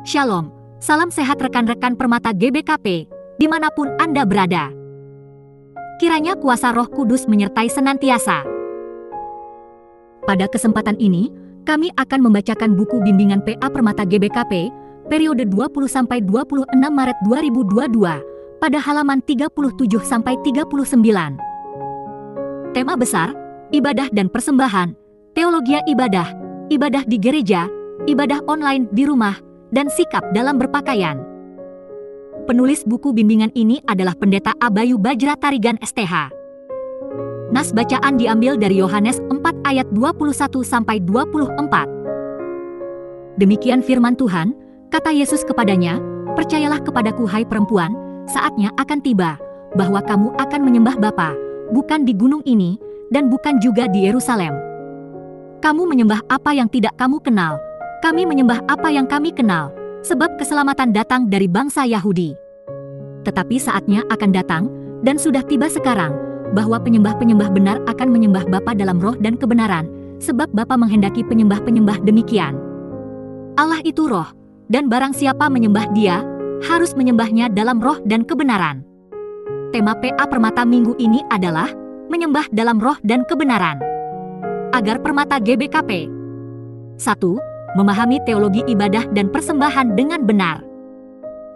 Shalom, salam sehat rekan-rekan Permata GBKP, dimanapun Anda berada. Kiranya kuasa Roh Kudus menyertai senantiasa. Pada kesempatan ini, kami akan membacakan buku bimbingan PA Permata GBKP, periode 20-26 Maret 2022, pada halaman 37-39. Tema besar, ibadah dan persembahan, teologia ibadah, ibadah di gereja, ibadah online di rumah, dan sikap dalam berpakaian. Penulis buku bimbingan ini adalah Pendeta Abayu Bajra Tarigan STH. Nas bacaan diambil dari Yohanes 4 ayat 21-24. Demikian firman Tuhan, kata Yesus kepadanya, "Percayalah kepadaku hai perempuan, saatnya akan tiba, bahwa kamu akan menyembah Bapa, bukan di gunung ini, dan bukan juga di Yerusalem. Kamu menyembah apa yang tidak kamu kenal, kami menyembah apa yang kami kenal, sebab keselamatan datang dari bangsa Yahudi. Tetapi saatnya akan datang, dan sudah tiba sekarang, bahwa penyembah-penyembah benar akan menyembah Bapa dalam roh dan kebenaran, sebab Bapa menghendaki penyembah-penyembah demikian. Allah itu roh, dan barang siapa menyembah Dia, harus menyembahnya dalam roh dan kebenaran." Tema PA Permata minggu ini adalah menyembah dalam roh dan kebenaran. Agar Permata GBKP 1. Memahami teologi ibadah dan persembahan dengan benar.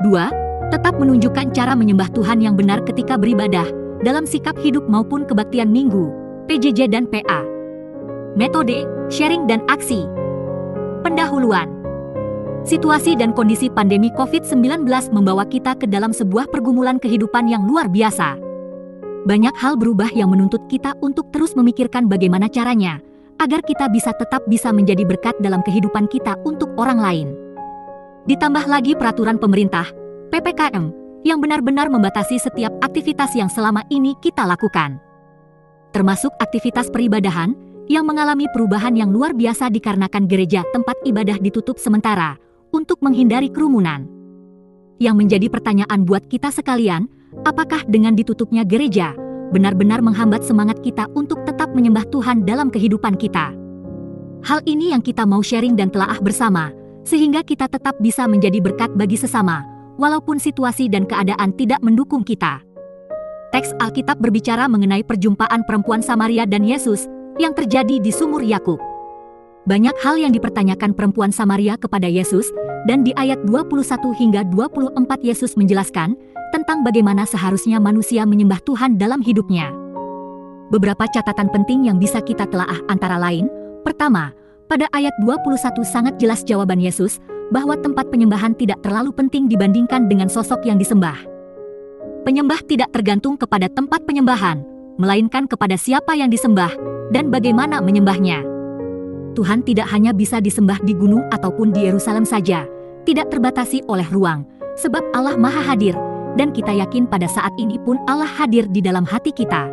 2. Tetap menunjukkan cara menyembah Tuhan yang benar ketika beribadah, dalam sikap hidup maupun kebaktian minggu, PJJ dan PA. Metode, sharing dan aksi. Pendahuluan. Situasi dan kondisi pandemi COVID-19 membawa kita ke dalam sebuah pergumulan kehidupan yang luar biasa. Banyak hal berubah yang menuntut kita untuk terus memikirkan bagaimana caranya, agar kita tetap bisa menjadi berkat dalam kehidupan kita untuk orang lain. Ditambah lagi peraturan pemerintah, PPKM, yang benar-benar membatasi setiap aktivitas yang selama ini kita lakukan. Termasuk aktivitas peribadahan, yang mengalami perubahan yang luar biasa dikarenakan gereja tempat ibadah ditutup sementara, untuk menghindari kerumunan. Yang menjadi pertanyaan buat kita sekalian, apakah dengan ditutupnya gereja, benar-benar menghambat semangat kita untuk tetap menyembah Tuhan dalam kehidupan kita? Hal ini yang kita mau sharing dan telaah bersama, sehingga kita tetap bisa menjadi berkat bagi sesama, walaupun situasi dan keadaan tidak mendukung kita. Teks Alkitab berbicara mengenai perjumpaan perempuan Samaria dan Yesus yang terjadi di sumur Yakub. Banyak hal yang dipertanyakan perempuan Samaria kepada Yesus, dan di ayat 21 hingga 24 Yesus menjelaskan tentang bagaimana seharusnya manusia menyembah Tuhan dalam hidupnya. Beberapa catatan penting yang bisa kita telaah antara lain, pertama, pada ayat 21 sangat jelas jawaban Yesus, bahwa tempat penyembahan tidak terlalu penting dibandingkan dengan sosok yang disembah. Penyembah tidak tergantung kepada tempat penyembahan, melainkan kepada siapa yang disembah, dan bagaimana menyembahnya. Tuhan tidak hanya bisa disembah di gunung ataupun di Yerusalem saja, tidak terbatasi oleh ruang, sebab Allah Maha Hadir, dan kita yakin pada saat ini pun Allah hadir di dalam hati kita.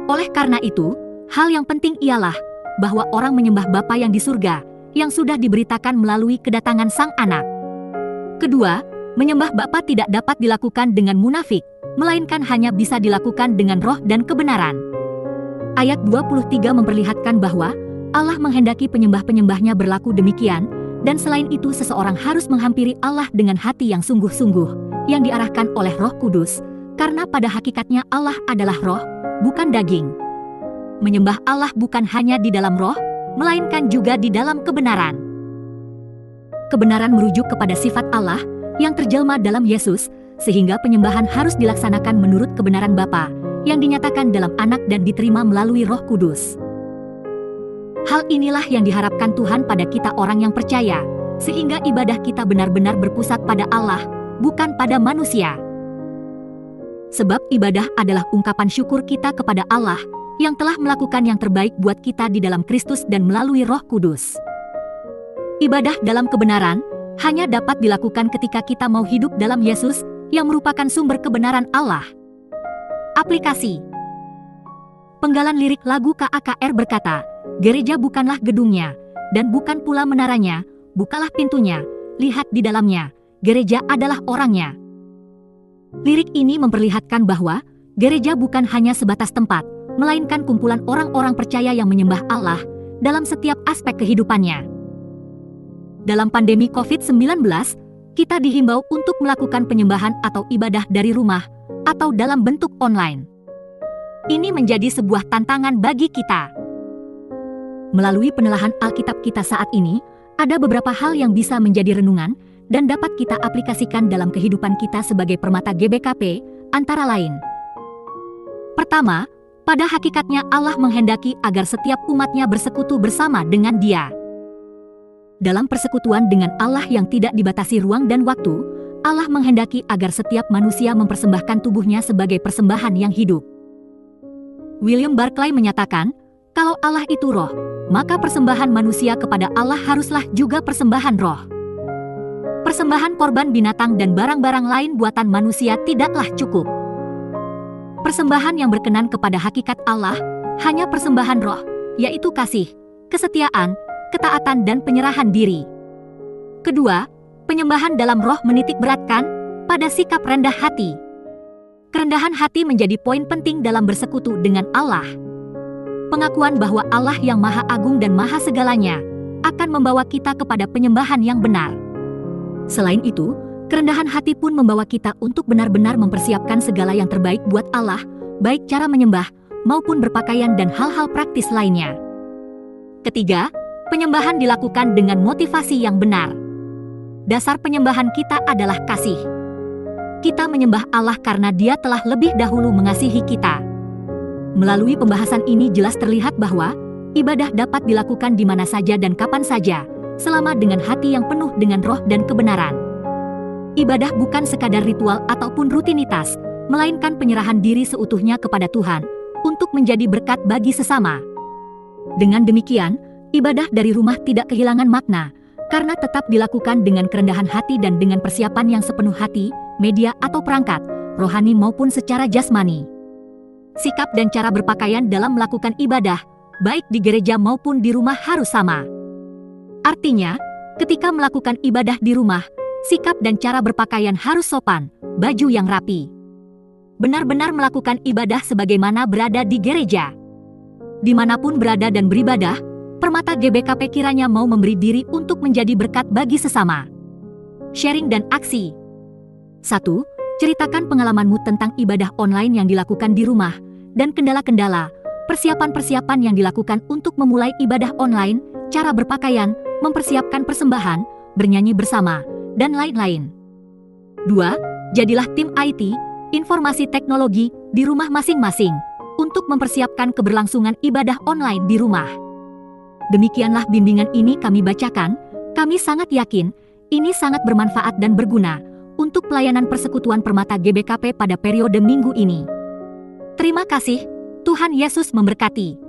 Oleh karena itu, hal yang penting ialah bahwa orang menyembah Bapa yang di surga, yang sudah diberitakan melalui kedatangan Sang Anak. Kedua, menyembah Bapa tidak dapat dilakukan dengan munafik, melainkan hanya bisa dilakukan dengan roh dan kebenaran. Ayat 23 memperlihatkan bahwa Allah menghendaki penyembah-penyembahnya berlaku demikian, dan selain itu seseorang harus menghampiri Allah dengan hati yang sungguh-sungguh, yang diarahkan oleh Roh Kudus, karena pada hakikatnya Allah adalah roh, bukan daging. Menyembah Allah bukan hanya di dalam roh, melainkan juga di dalam kebenaran. Kebenaran merujuk kepada sifat Allah, yang terjelma dalam Yesus, sehingga penyembahan harus dilaksanakan menurut kebenaran Bapa, yang dinyatakan dalam Anak dan diterima melalui Roh Kudus. Hal inilah yang diharapkan Tuhan pada kita orang yang percaya, sehingga ibadah kita benar-benar berpusat pada Allah, bukan pada manusia. Sebab ibadah adalah ungkapan syukur kita kepada Allah, yang telah melakukan yang terbaik buat kita di dalam Kristus dan melalui Roh Kudus. Ibadah dalam kebenaran hanya dapat dilakukan ketika kita mau hidup dalam Yesus, yang merupakan sumber kebenaran Allah. Aplikasi. Penggalan lirik lagu KAKR berkata, "Gereja bukanlah gedungnya, dan bukan pula menaranya, bukalah pintunya, lihat di dalamnya, gereja adalah orangnya." Lirik ini memperlihatkan bahwa gereja bukan hanya sebatas tempat, melainkan kumpulan orang-orang percaya yang menyembah Allah dalam setiap aspek kehidupannya. Dalam pandemi COVID-19, kita dihimbau untuk melakukan penyembahan atau ibadah dari rumah atau dalam bentuk online. Ini menjadi sebuah tantangan bagi kita. Melalui penelahan Alkitab kita saat ini, ada beberapa hal yang bisa menjadi renungan dan dapat kita aplikasikan dalam kehidupan kita sebagai permata GBKP, antara lain. Pertama, pada hakikatnya Allah menghendaki agar setiap umatnya bersekutu bersama dengan Dia. Dalam persekutuan dengan Allah yang tidak dibatasi ruang dan waktu, Allah menghendaki agar setiap manusia mempersembahkan tubuhnya sebagai persembahan yang hidup. William Barclay menyatakan, kalau Allah itu roh, maka persembahan manusia kepada Allah haruslah juga persembahan roh. Persembahan korban binatang dan barang-barang lain buatan manusia tidaklah cukup. Persembahan yang berkenan kepada hakikat Allah hanya persembahan roh, yaitu kasih, kesetiaan, ketaatan dan penyerahan diri. Kedua, penyembahan dalam roh menitik beratkan pada sikap rendah hati. Kerendahan hati menjadi poin penting dalam bersekutu dengan Allah. Pengakuan bahwa Allah yang Maha Agung dan Maha Segalanya akan membawa kita kepada penyembahan yang benar. Selain itu, kerendahan hati pun membawa kita untuk benar-benar mempersiapkan segala yang terbaik buat Allah, baik cara menyembah maupun berpakaian dan hal-hal praktis lainnya. Ketiga, penyembahan dilakukan dengan motivasi yang benar. Dasar penyembahan kita adalah kasih. Kita menyembah Allah karena Dia telah lebih dahulu mengasihi kita. Melalui pembahasan ini jelas terlihat bahwa ibadah dapat dilakukan di mana saja dan kapan saja, selama dengan hati yang penuh dengan roh dan kebenaran. Ibadah bukan sekadar ritual ataupun rutinitas, melainkan penyerahan diri seutuhnya kepada Tuhan untuk menjadi berkat bagi sesama. Dengan demikian, ibadah dari rumah tidak kehilangan makna, karena tetap dilakukan dengan kerendahan hati dan dengan persiapan yang sepenuh hati, media atau perangkat, rohani maupun secara jasmani. Sikap dan cara berpakaian dalam melakukan ibadah, baik di gereja maupun di rumah harus sama. Artinya, ketika melakukan ibadah di rumah, sikap dan cara berpakaian harus sopan, baju yang rapi. Benar-benar melakukan ibadah sebagaimana berada di gereja. Dimanapun berada dan beribadah, permata GBKP kiranya mau memberi diri untuk menjadi berkat bagi sesama. Sharing dan aksi. 1. Ceritakan pengalamanmu tentang ibadah online yang dilakukan di rumah, dan kendala-kendala, persiapan-persiapan yang dilakukan untuk memulai ibadah online, cara berpakaian, mempersiapkan persembahan, bernyanyi bersama, dan lain-lain. 2. Jadilah tim IT, informasi teknologi, di rumah masing-masing, untuk mempersiapkan keberlangsungan ibadah online di rumah. Demikianlah bimbingan ini kami bacakan, kami sangat yakin, ini sangat bermanfaat dan berguna, untuk pelayanan persekutuan permata GBKP pada periode minggu ini. Terima kasih, Tuhan Yesus memberkati.